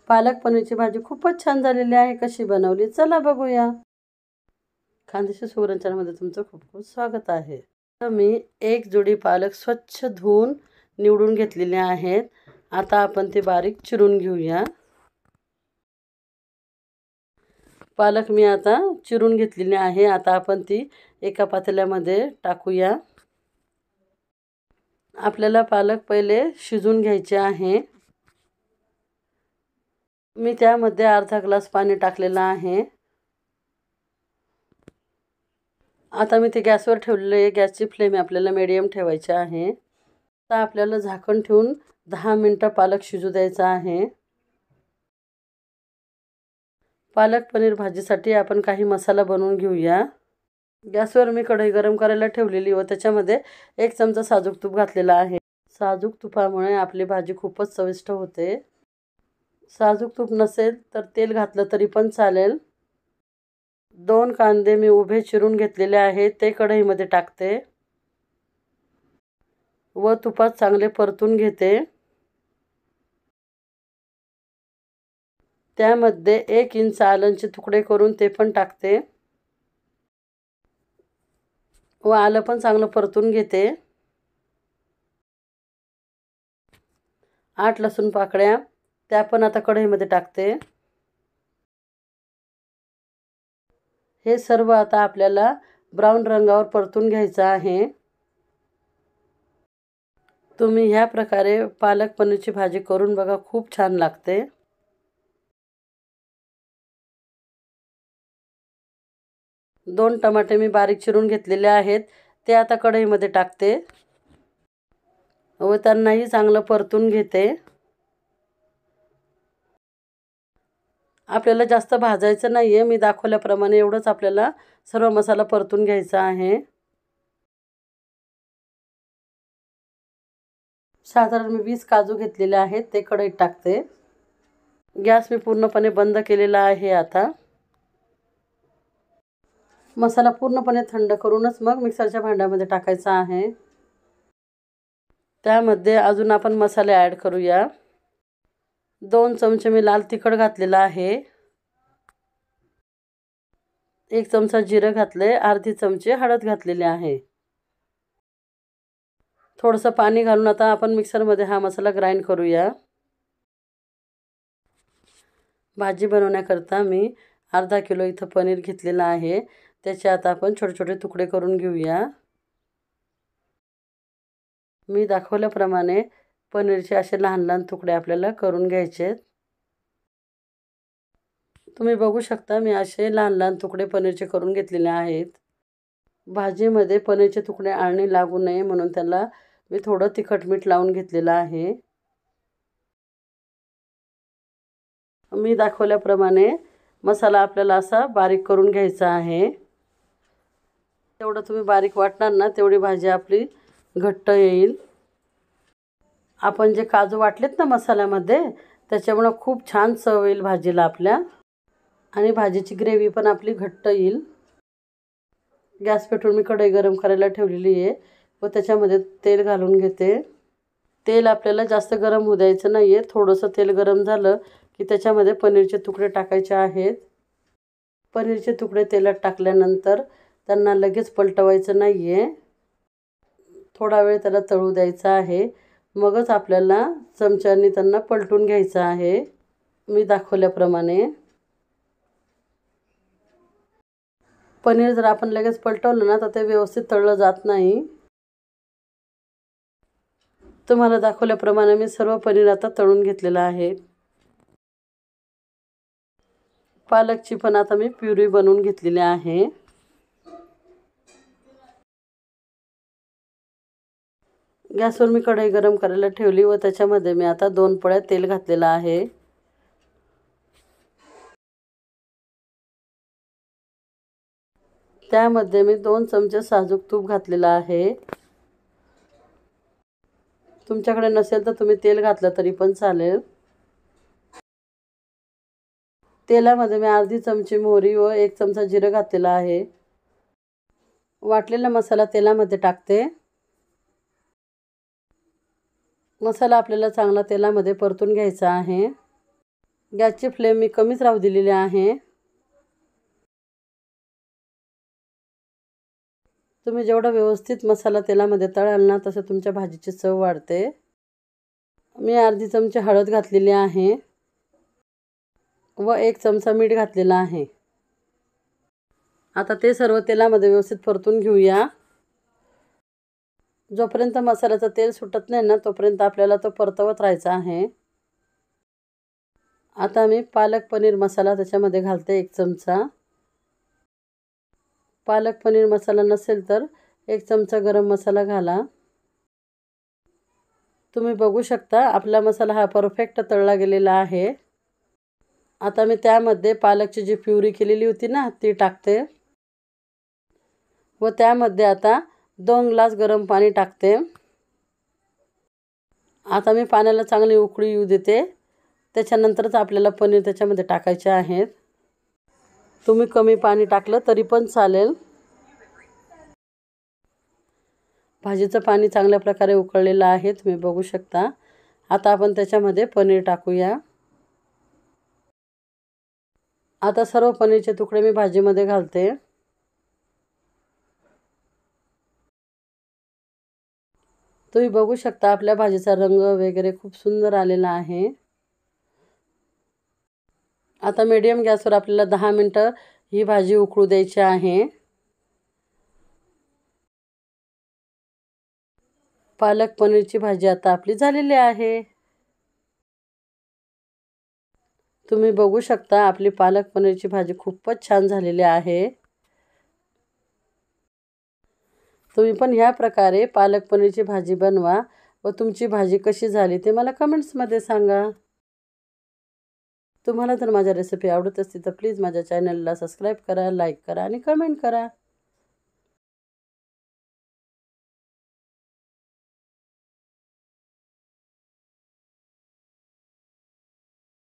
पालक पनीरची भाजी खूपच छान झालेली आहे. कशी बनवली चला बघूया. खानदेशी सुगरण चॅनलमध्ये तुमचं खूप खूप स्वागत आहे. तर मी एक जोडी पालक स्वच्छ धुवून निवडून घेतलेले आहेत. आता आपण ते बारीक चिरून घेऊया. पालक मी आता चिरून घेतलेली आहे. आता आपण ती एका पातेल्यामध्ये टाकूया. आपल्याला पालक पहिले शिजून घ्यायचे आहे. मी त्यामध्ये अर्धा ग्लास पाणी टाकलेलं आहे. आता मी ते गॅसवर ठेवलेले आहे. गॅसची फ्लेम आपल्याला मीडियम ठेवायची आहे. आता आपल्याला झाकण ठेवून 10 मिनिटं पालक शिजू द्यायचा आहे. पालक पनीर भाजीसाठी आपण काही मसाला बनवून घेऊया. गॅसवर मी कढई गरम करायला ठेवलेली व त्याच्यामध्ये 1 चमचा साजूक तूप घातलेला आहे. साजूक तुपामुळे आपली भाजी खूपच चविष्ट होते. साजूक तूप नसेल तर तेल घातलं तरी पण चालेल. 2 कांदे मी उभे चिरून घेतलेले आहेत. ते कढईमध्ये टाकते व तुपात चांगले परतून घेते. त्यामध्ये 1 इंच आलंचे तुकडे करून ते पण टाकते व आलं पण चांगलं परतून घेते. 8 लसूण पाकळ्या त्या पण आता कढईमध्ये टाकते. हे सर्व आता आपल्याला ब्राऊन रंगावर परतून घ्यायचं आहे. तुम्ही ह्या प्रकारे पालक पनीरची भाजी करून बघा, खूप छान लागते. दोन टमाटे मी बारीक चिरून घेतलेले आहेत. ते आता कढईमध्ये टाकते व त्यांनाही चांगलं परतून घेते. आपल्याला जास्त भाजायचं नाही आहे. मी दाखवल्याप्रमाणे एवढंच आपल्याला सर्व मसाला परतून घ्यायचा आहे. साधारण मी 20 काजू घेतलेले आहेत. ते कढईत टाकते. गॅस मी पूर्णपणे बंद केलेला आहे. आता मसाला पूर्णपणे थंड करूनच मग मिक्सरच्या भांड्यामध्ये टाकायचा आहे. त्यामध्ये अजून आपण मसाले ॲड करूया. 2 चमचे मी लाल तिखट घातलेलं आहे. 1 चमचा जिरं घातले. अर्धी चमचे हळद घातलेली आहे. थोडंसं पाणी घालून आता आपण मिक्सरमध्ये हा मसाला ग्राइंड करूया. भाजी बनवण्याकरता मी अर्धा किलो इथं पनीर घेतलेलं आहे. त्याचे आता आपण छोटे छोटे तुकडे करून घेऊया. मी दाखवल्याप्रमाणे पनीरचे असे लहान लहान तुकडे आपल्याला करून घ्यायचे. तुम्ही बघू शकता मी असे लहान लहान तुकडे पनीरचे करून घेतलेले आहेत. भाजीमध्ये पनीरचे तुकडे आळणी लागू नये म्हणून त्याला मी थोडं तिखट मीठ लावून घेतलेलं आहे. मी दाखवल्याप्रमाणे मसाला आपल्याला असा बारीक करून घ्यायचा आहे. तेवढं तुम्ही बारीक वाटणार ना तेवढी भाजी आपली घट्ट येईल. आपण जे काजू वाटलेत ना मसाल्यामध्ये त्याच्यामुळे खूप छान चव येईल भाजीला आपल्या आणि भाजीची ग्रेव्ही पण आपली घट्ट येईल. गॅस पेटवून मी कढई गरम करायला ठेवलेली आहे व त्याच्यामध्ये तेल घालून घेते. तेल आपल्याला जास्त गरम होऊ द्यायचं नाही आहे. थोडंसं तेल गरम झालं की त्याच्यामध्ये पनीरचे तुकडे टाकायचे आहेत. पनीरचे तुकडे तेलात टाकल्यानंतर त्यांना लगेच पलटवायचं नाही आहे. थोडा वेळ त्याला तळू द्यायचं आहे. मगच आपल्याला चमच्याने त्यांना पलटून घ्यायचं आहे. मी दाखवल्याप्रमाणे पनीर जर आपण लगेच पलटवलं ना तर ते व्यवस्थित तळलं जात नाही. तुम्हाला दाखवल्याप्रमाणे मी सर्व पनीर आता तळून घेतलेलं आहे. पालकची पण आता मी प्युरी बनवून घेतलेली आहे. गॅसवर मी कढई गरम करायला ठेवली व त्याच्यामध्ये मी आता 2 पळ्या तेल घातलेलं आहे. त्यामध्ये मी 2 चमचे साजूक तूप घातलेलं आहे. तुमच्याकडे नसेल तर तुम्ही तेल घातलं तरी पण चालेल. तेलामध्ये मी अर्धी चमची मोहरी व 1 चमचा जिरं घातलेलं आहे. वाटलेला मसाला तेलामध्ये टाकते. मसाला आपल्याला चांगला तेलामध्ये परतून घ्यायचा आहे. गॅसची फ्लेम मी कमीच राहू दिलेली आहे. तुम्ही जेवढा व्यवस्थित मसाला तेलामध्ये तळाल ना तसं तुमच्या भाजीची चव वाढते. मी अर्धी चमचे हळद घातलेली आहे व 1 चमचा मीठ घातलेला आहे. आता ते सर्व तेलामध्ये व्यवस्थित परतून घेऊया. जोपर्यंत मसाल्याचं तेल सुटत नाही ना तोपर्यंत आपल्याला तो परतवत राहायचा आहे. आता मी पालक पनीर मसाला त्याच्यामध्ये घालते 1 चमचा. पालक पनीर मसाला नसेल तर 1 चमचा गरम मसाला घाला. तुम्ही बघू शकता आपला मसाला हा परफेक्ट तळला गेलेला आहे. आता मी त्यामध्ये पालकची जी प्युरी केलेली होती ना ती टाकते व त्यामध्ये आता 2 ग्लास गरम पाणी टाकते. आता मी पाण्याला चांगली उकळी येऊ देते. त्याच्यानंतरच आपल्याला पनीर त्याच्यामध्ये टाकायचे आहेत. तुम्ही कमी पाणी टाकलं तरी पण चालेल. भाजीचं पाणी चांगल्या प्रकारे उकळलेलं आहे तुम्ही बघू शकता. आता आपण त्याच्यामध्ये पनीर टाकूया. आता सर्व पनीरचे तुकडे मी भाजीमध्ये घालते. तुम्ही बघू शकता आपल्या भाजीचा रंग वगैरे खूप सुंदर आलेला आहे. आता मीडियम गॅसवर आपल्याला 10 मिनिटं ही भाजी उकळू द्यायची आहे. पालक पनीरची भाजी आता आपली झालेली आहे. तुम्ही बघू शकता आपली पालक पनीरची भाजी खूपच छान झालेली आहे. तुम्ही पण ह्या प्रकारे पालक पनीरची भाजी बनवा व तुमची भाजी कशी झाली ते मला कमेंट्समध्ये सांगा. तुम्हाला जर माझ्या रेसिपी आवडत असतील तर प्लीज माझ्या चॅनलला सबस्क्राईब करा, लाईक करा आणि कमेंट करा.